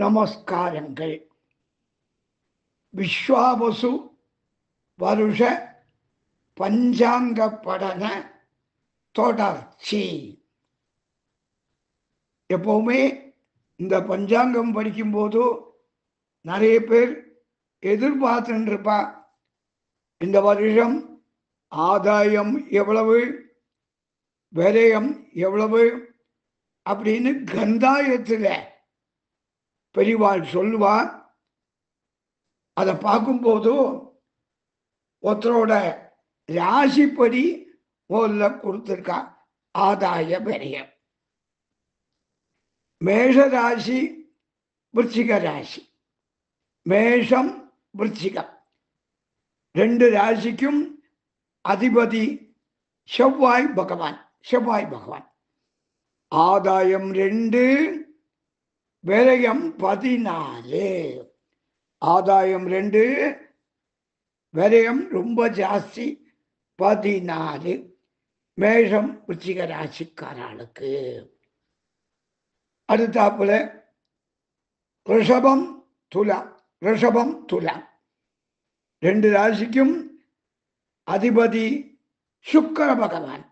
நமஸ்காரங்கள். விஸ்வாவசு வருஷ பஞ்சாங்க படன தொடர்ச்சி. எப்பவுமே இந்த பஞ்சாங்கம் படிக்கும்போது நிறைய பேர் எதிர்பார்த்துட்டு இருப்பா, இந்த வருஷம் ஆதாயம் எவ்வளவு, விரயம் எவ்வளவு அப்படின்னு கந்தாயத்தில் பெரியவாள் சொல்லுவார். அதை பார்க்கும்போது ஒருத்தரோட ராசிப்படி முதல்ல கொடுத்துருக்கா ஆதாய விரயம். மேஷ ராசி, விருச்சிக ராசி. மேஷம் விருச்சிகம் ரெண்டு ராசிக்கும் அதிபதி செவ்வாய் பகவான். ஆதாயம் 2, விரயம் 14. ஆதாயம் 2, விரயம் ரொம்ப ஜாஸ்தி 14. மேஷம் விருச்சிக ராசிக்காரர்களுக்கு. அடுத்தாப்புல ரிஷபம் துலாம். ரெண்டு ராசிக்கும் அதிபதி சுக்கிர பகவான்.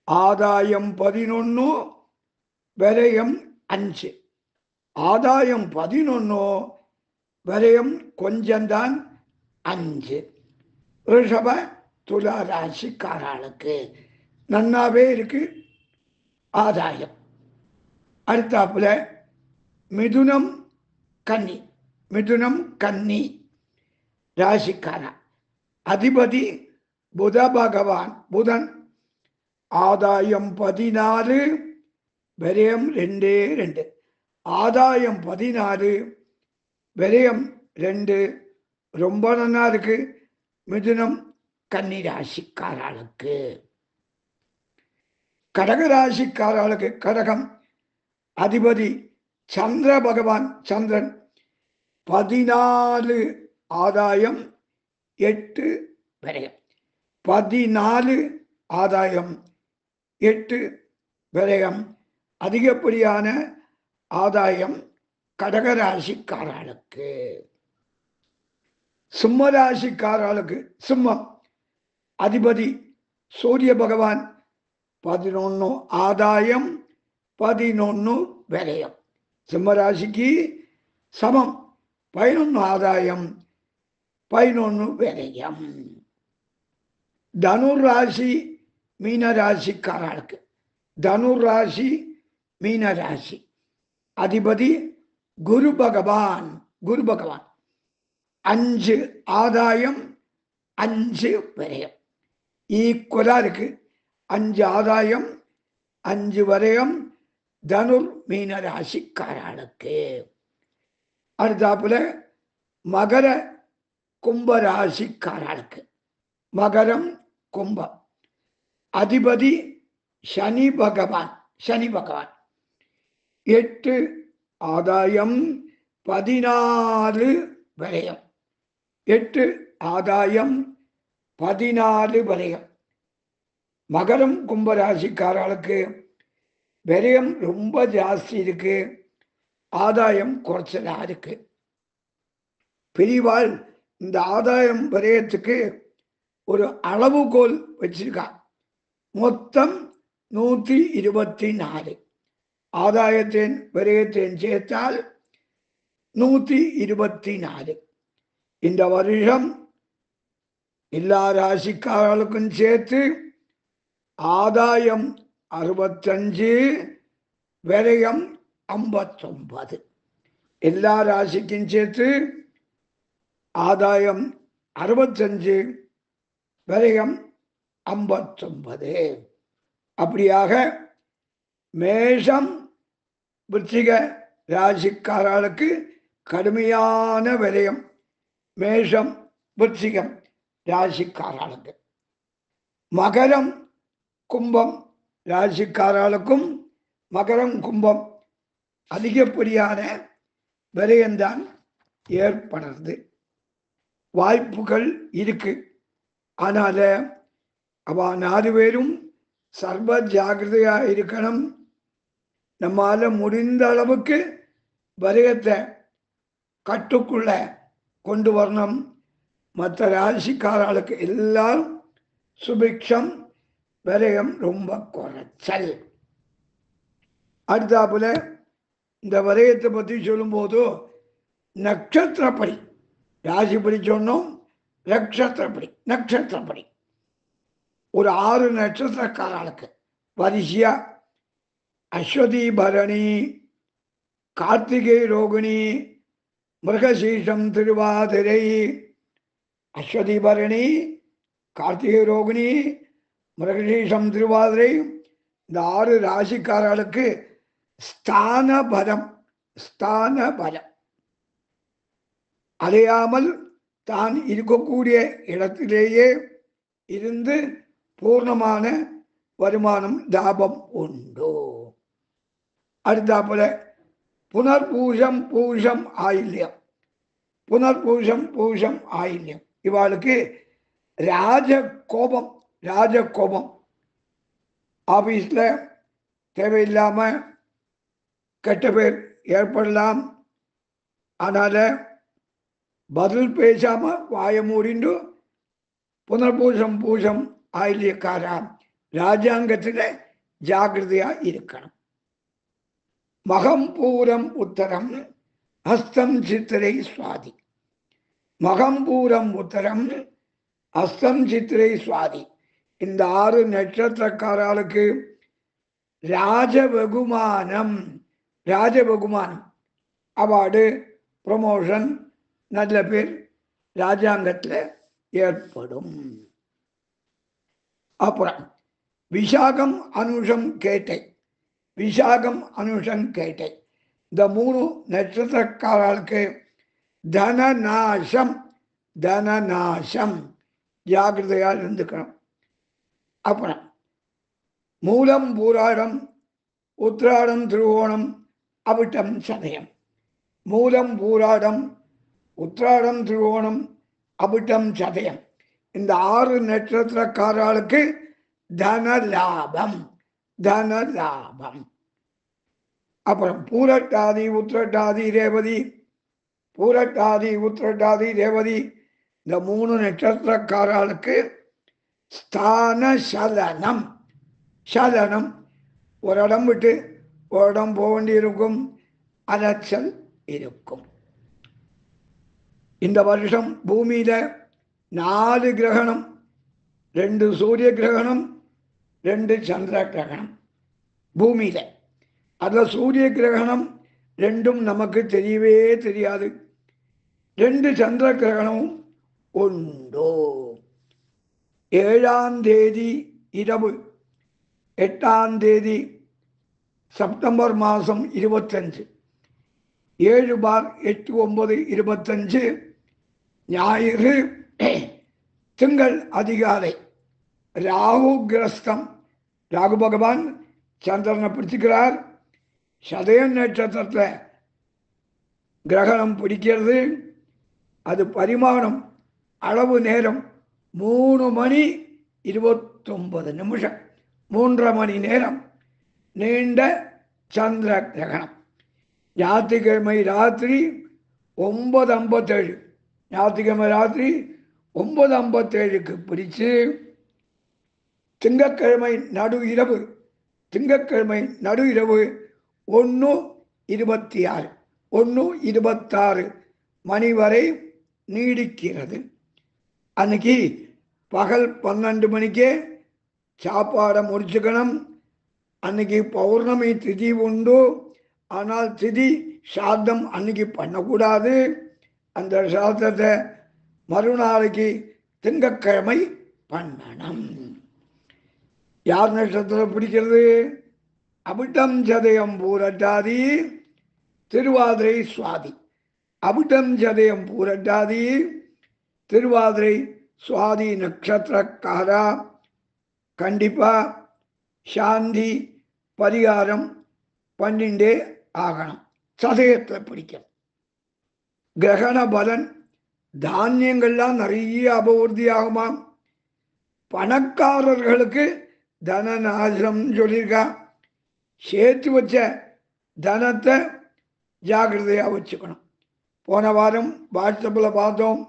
ஆதாயம் 11, விரயம் 5. ஆதாயம் 11, விரயம் கொஞ்சம்தான் 5. ரிஷப துலா ராசிக்காரர்களுக்கு நன்னாவே இருக்கு ஆதாயம். அடுத்தாப்புல மிதுனம் கன்னி ராசிக்காரா. அதிபதி புதன். ஆதாயம் 14, விரயம் 2. ஆதாயம் 14, விரயம் 2. ரொம்ப நல்லா இருக்கு மிதுனம் கன்னி ராசிக்காரர்களுக்கு. கடக ராசிக்காரர்களுக்கு கடகம் அதிபதி சந்திரன். 14 ஆதாயம் 8 விரயம். 14 ஆதாயம் 8 விரயம். அதிகப்படியான ஆதாயம் கடகராசிக்காரர்களுக்கு. சிம்ம ராசிக்காரர்களுக்கு சிம்மம் அதிபதி சூரிய பகவான். 11 ஆதாயம் 11 விரயம். சிம்ம ராசிக்கு சமம் 11 ஆதாயம் 11 விரயம். தனுர் ராசி மீன ராசிக்காரர்களுக்கு. மீன ராசி அதிபதி குரு பகவான். 5 ஆதாயம் 5 விரயம். ஈக்குவலா இருக்கு. 5 ஆதாயம் 5 விரயம் தனுர் மீன ராசிக்காரர்களுக்கு. அடுத்தாப்புல மகர கும்ப ராசிக்காரர்களுக்கு. மகரம் கும்பம் அதிபதி சனி பகவான். 8 ஆதாயம் 14 விரயம். 8 ஆதாயம் 14 விரயம். மகரம் கும்பராசிக்காரர்களுக்கு விரயம் ரொம்ப ஜாஸ்தி இருக்கு, ஆதாயம் குறைச்சலா இருக்கு. பெரியவாள் இந்த ஆதாயம் விரயத்துக்கு ஒரு அளவுகோல் வச்சிருக்கா. மொத்தம் 124. ஆதாயத்தின் விரயத்தின் சேர்த்தால் 124. இந்த வருஷம் எல்லா ராசிக்காரர்களுக்கும் சேர்த்து ஆதாயம் 65, விரயம் 59. எல்லா ராசிக்கும் சேர்த்து ஆதாயம் 65, விரயம் 59. அப்படியாக மேஷம் விருச்சிக ராசிக்காரர்களுக்கு கடுமையான விரயம். மேஷம் விருச்சிகம் ராசிக்காரர்களுக்கு. மகரம் கும்பம் ராசிக்காரர்களுக்கும் மகரம் கும்பம் அதிகப்படியான விரயம்தான் ஏற்படுறது. வாய்ப்புகள் இருக்கு. ஆனால அவ 4 பேரும் சர்வ ஜாகிரதையா இருக்கணும். நம்மால முடிந்த அளவுக்கு வரியத்தை கட்டுக்குள்ள கொண்டு வரணும். மற்ற ராசிக்காரர்களுக்கு எல்லாரும் சுபிக்ஷம், விரயம் ரொம்ப குறைச்சல். அடுத்தாப்புல இந்த விரயத்தை பற்றி சொல்லும்போது நட்சத்திரப்படி, ராசிப்படி சொன்னோம், நட்சத்திரப்படி ஒரு 6 நட்சத்திரக்காரர்களுக்கு வரிசையா அஸ்வதி பரணி, கார்த்திகை ரோகிணி, மிருகசீஷம் திருவாதிரை, அஸ்வதி பரணி, கார்த்திகை ரோகிணி, மிருகசீஷம் திருவாதிரை, இந்த 6 ராசிக்காரர்களுக்கு ஸ்தான பலம் அடையாமல் தான் இருக்கக்கூடிய இடத்திலேயே இருந்து பூர்ணமான வருமானம் லாபம் உண்டு. அடுத்தாப்புல புனர்பூஷம் பூஷம் ஆயில்யம், இவாளுக்கு ராஜகோபம் ஆபீஸ்ல தேவையில்லாம கெட்ட பேர் ஏற்படலாம். அதனால பதில் பேசாம வாய மூடிண்டு புனர்பூஷம் பூஷம் ஆயில்யக்காரா ராஜாங்கத்தில் ஜாகிரதையா இருக்கணும். மகம் பூரம் உத்தரம் ஹஸ்தம் சித்திரை சுவாதி, மகம் பூரம் உத்தரம் ஹஸ்தம் சித்திரை சுவாதி, இந்த 6 நட்சத்திரக்காரர்களுக்கு ராஜபகுமானம் அவார்டு, ப்ரமோஷன், நல்ல பேர் ராஜாங்கத்தில் ஏற்படும். அப்புறம் விசாகம் அனுஷம் கேட்டை, இந்த 3 நட்சத்திரக்காரர்களுக்கு தனநாசம் ஜாகிரதையா இருந்துக்கணும். அப்புறம் மூலம் பூராடம் உத்திராடம் திருவோணம் அவிட்டம் சதயம், மூலம் பூராடம் உத்திராடம் திருவோணம் அவிட்டம் சதயம், இந்த 6 நட்சத்திரக்காரர்களுக்கு தன லாபம். அப்புறம் பூரட்டாதி உத்திரட்டாதி ரேவதி, இந்த 3 நட்சத்திரக்காரர்களுக்கு ஸ்தான சலனம், ஒரு இடம் விட்டு ஒரு இடம் போக வேண்டி இருக்கும், அலைச்சல் இருக்கும். இந்த வருஷம் பூமியில 4 கிரகணம், 2 சூரிய கிரகணம், 2 சந்திர கிரகணம் பூமியில. அதுல சூரிய கிரகணம் 2ம் நமக்கு தெரியவே தெரியாது, 2 சந்திர கிரகணமும் உண்டோ. 7ஆம் தேதி இரவு 8ஆம் தேதி செப்டம்பர் மாதம் 25, 7/8/9/25 ஞாயிறு திங்கள் அதிகாலை ராகு கிரஸ்தம். ராகு பகவான் சந்திரனை பிடிச்சுக்கிறார். சதயம் நட்சத்திரத்தில் கிரகணம் பிடிக்கிறது. அது பரிமாணம் அளவு நேரம் 3:29, 3:30 மணி நேரம் நீண்ட சந்திர கிரகணம். ஞாயிற்றுக்கிழமை ராத்திரி 9:57, ஞாயிற்றுக்கிழமை ராத்திரி 9:57க்கு பிடிச்சு திங்கட்கிழமை நடு இரவு 1:26 மணி வரை நீடிக்கிறது. அன்னைக்கு பகல் 12 மணிக்கே சாப்பாடை முடிச்சுக்கணும். அன்னைக்கு பௌர்ணமி திதி உண்டு, ஆனால் திதி சாத்தம் அன்னைக்கு பண்ணக்கூடாது. அந்த சாத்தத்தை மறுநாளைக்கு திங்கட்கிழமை பண்ணணும். யார் நட்சத்திரம் பிடிக்கிறது? அவிட்டம் சதயம் பூரட்டாதி திருவாதிரை சுவாதி, அவிட்டம் சதயம் பூரட்டாதி திருவாதிரை சுவாதி நட்சத்திரக்காரா கண்டிப்பா சாந்தி பரிகாரம் பண்ணிண்டே ஆகணும். சதயத்தில் பிடிக்கும். கிரகண பலன் தானியங்கள்லாம் நிறைய அபூர்த்தி ஆகுமாம். பணக்காரர்களுக்கு தனநாசம் சொல்லியிருக்கா. சேர்த்து வச்ச தனத்தை ஜாக்கிரதையாக வச்சுக்கணும். போன வாரம் வாட்ஸ்அப்பில் பார்த்தோம்,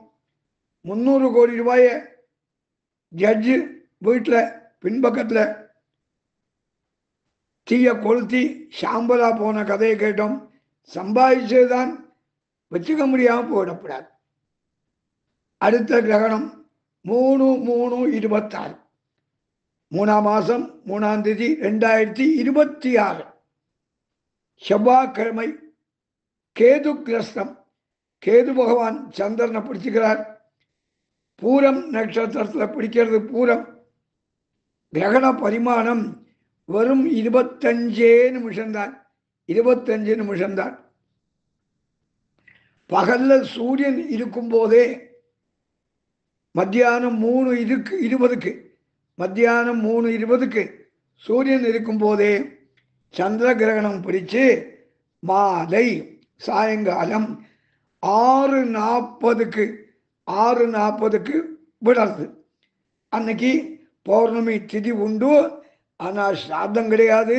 300 கோடி ரூபாயை ஜட்ஜு வீட்டில் பின்பக்கத்தில் தீய கொளுத்தி சாம்பலா போன கதையை கேட்டோம். சம்பாதிச்சதுதான் வச்சுக்க முடியாமல் போயிடப்படாது. அடுத்த கிரகணம் 3/3/26, 3ஆம் மாதம் 3ஆம் தேதி 2026, செவ்வாய்க்கிழமை, கேது கிரஸ்தம். கேது பகவான் சந்திரனை பிடிச்சுக்கிறார். பூரம் நட்சத்திரத்தில் பிடிக்கிறது. பூரம் கிரகண பரிமாணம் வெறும் 25 நிமிஷம்தான். 25 நிமிஷம்தான். பகல்ல சூரியன் இருக்கும் போதே மத்தியானம் 3:20 மத்தியானம் 3:20 சூரியன் இருக்கும் போதே சந்திர கிரகணம் பிடிச்சு மாலை சாயங்காலம் 6:40 விடுறது. அன்னைக்கு பௌர்ணமி திதி உண்டு. ஆனால் சாதம் கிடையாது.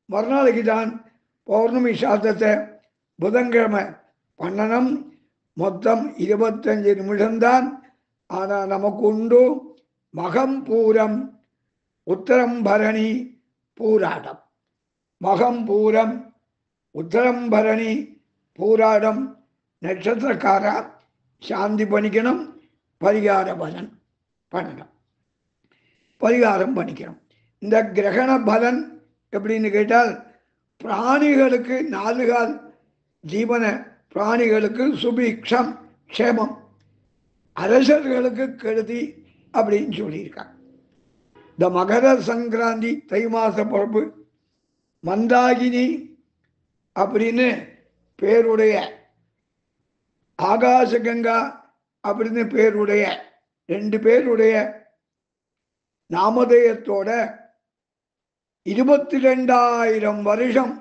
மறுநாளைக்கு தான் பௌர்ணமி சாதத்தை புதன்கிழமை பண்ணணும். மொத்தம் 25 நிமிஷம்தான். ஆனால் நமக்கு உண்டு மகம் பூரம் உத்தரம் பரணி பூராடம். மகம் பூரம் உத்தரம் பரணி பூராடம் நட்சத்திரக்காரா சாந்தி பண்ணிக்கணும். பரிகார பலன் பண்ணணும். பரிகாரம் பண்ணிக்கணும். இந்த கிரகண பலன் எப்படின்னு கேட்டால், பிராணிகளுக்கு 4 கால் ஜீவன பிராணிகளுக்கு சுபீக்ஷம் க்ஷேமம், அரசர்களுக்கு கெடுதி அப்படின்னு சொல்லியிருக்காங்க. இந்த மகர சங்கராந்தி தை மாச பிறப்பு மந்தாகினி அப்படின்னு பேருடைய, ஆகாசகங்கா அப்படின்னு பேருடைய 2 பேருடைய நாமதேயத்தோட 22,000 வருஷம்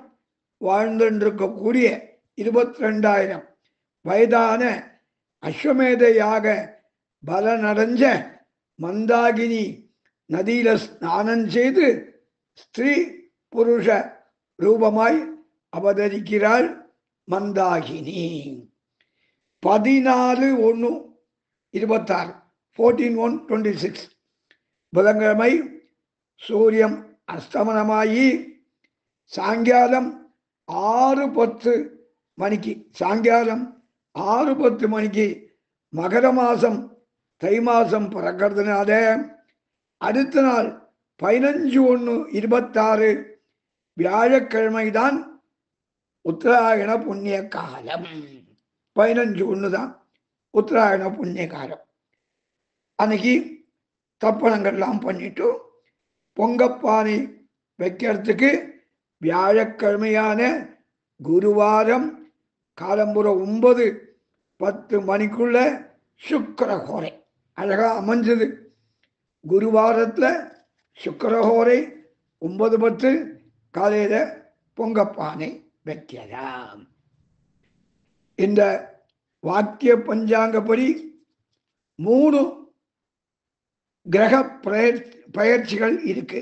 வாழ்ந்துருக்கக்கூடிய 22,000 வயதான அஸ்வமேதையாக பலனடைஞ்ச மந்தாகினி நதியில ஸ்நானம் செய்து ஸ்திரீ புருஷ ரூபமாய் அவதரிக்கிறாள் மந்தாகினி. 14/1/26 14/1/26 புதன்கிழமை சூரியன் அஸ்தமனமாகி சாயங்காலம் 6:10 மணிக்கு மகர மாசம் தை மாசம் பிறக்கிறதுனால அடுத்த நாள் 15/1/26 வியாழக்கிழமை தான் உத்தராயண புண்ணிய காலம். 15/1 தான் உத்தராயண புண்ணிய காலம். அன்னைக்கு தப்பணங்கள்லாம் பண்ணிட்டு பொங்கப்பானை வைக்கிறதுக்கு வியாழக்கிழமையான குருவாரம் காலம்புற 9:10 மணிக்குள்ள சுக்கரஹோரை அழகா அமைஞ்சது. குருவாரத்தில் சுக்கரஹோரை 9:10 காலையில் பொங்கப்பானை வைக்கலாம். இந்த வாக்கிய பஞ்சாங்கப்படி 3 கிரக பயிற்சிகள் இருக்கு.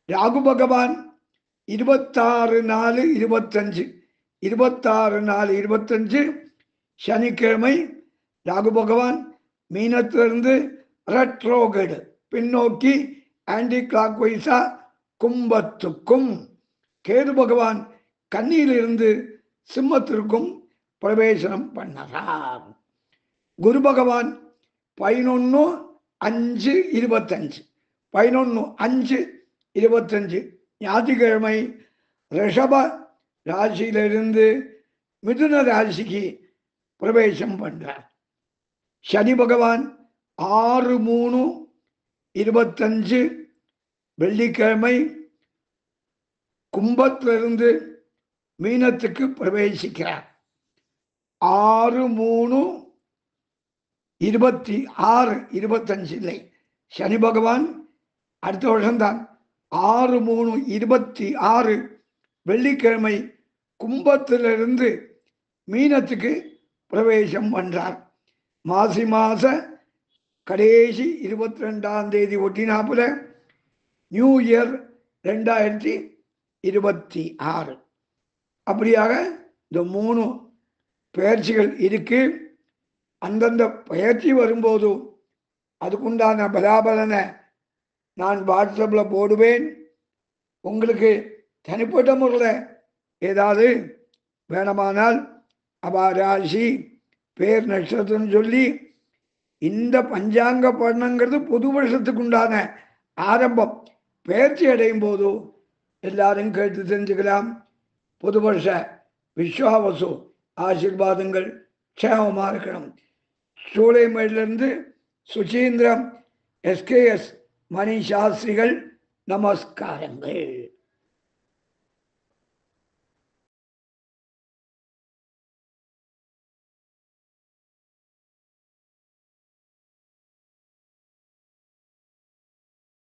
ராகு பகவான் 26/4/25 26/4/25 சனிக்கிழமை ராகு பகவான் மீனத்திலிருந்து ரெட்ரோகேடு பின்னோக்கி ஆன்டி கிளாக் வைஸா கும்பத்துக்கும், கேது பகவான் கன்னியிலிருந்து சிம்மத்திற்கும் பிரவேசனம் பண்ணலாம். குரு பகவான் 11/5/25 11/5/25 ஞாயிற்றுக்கிழமை ரிஷப ராசியிலிருந்து மிதுன ராசிக்கு பிரவேசம் பண்றார். சனி பகவான் 6/3/25 வெள்ளிக்கிழமை கும்பத்திலிருந்து மீனத்துக்கு பிரவேசிக்கிறார். 6/3/26 இல்லை, சனி பகவான் அடுத்த வருஷம்தான் 6/3/26 வெள்ளிக்கிழமை கும்பத்திலிருந்து மீனத்துக்கு பிரவேசம் பண்றார். மாசி மாச கடைசி 22ஆம் தேதி ஒட்டினாப்புல நியூ இயர் 2026. அப்படியாக இந்த 3 பயிற்சிகள் இருக்கு. அந்தந்த பயிற்சி வரும்போது அதுக்குண்டான பலாபலனை நான் வாட்ஸ்அப்பில் போடுவேன். உங்களுக்கு தனிப்பட்ட முறையில் ஏதாவது வேணுமானால் ராசி பேர் நட்சத்திரம் சொல்லி இந்த பஞ்சாங்க படனங்கிறது புது வருஷத்துக்கு உண்டான ஆரம்பம். பயிற்சி அடையும் போது எல்லாரும் கேட்டு தெரிஞ்சுக்கலாம். புது வருஷ விஸ்வாவசு ஆசீர்வாதங்கள் க்ஷேமமாக இருக்கணும். சூளைமேடிலிருந்து சுசீந்திரம் SKS மணி சாஸ்திரிகள். நமஸ்காரங்கள்.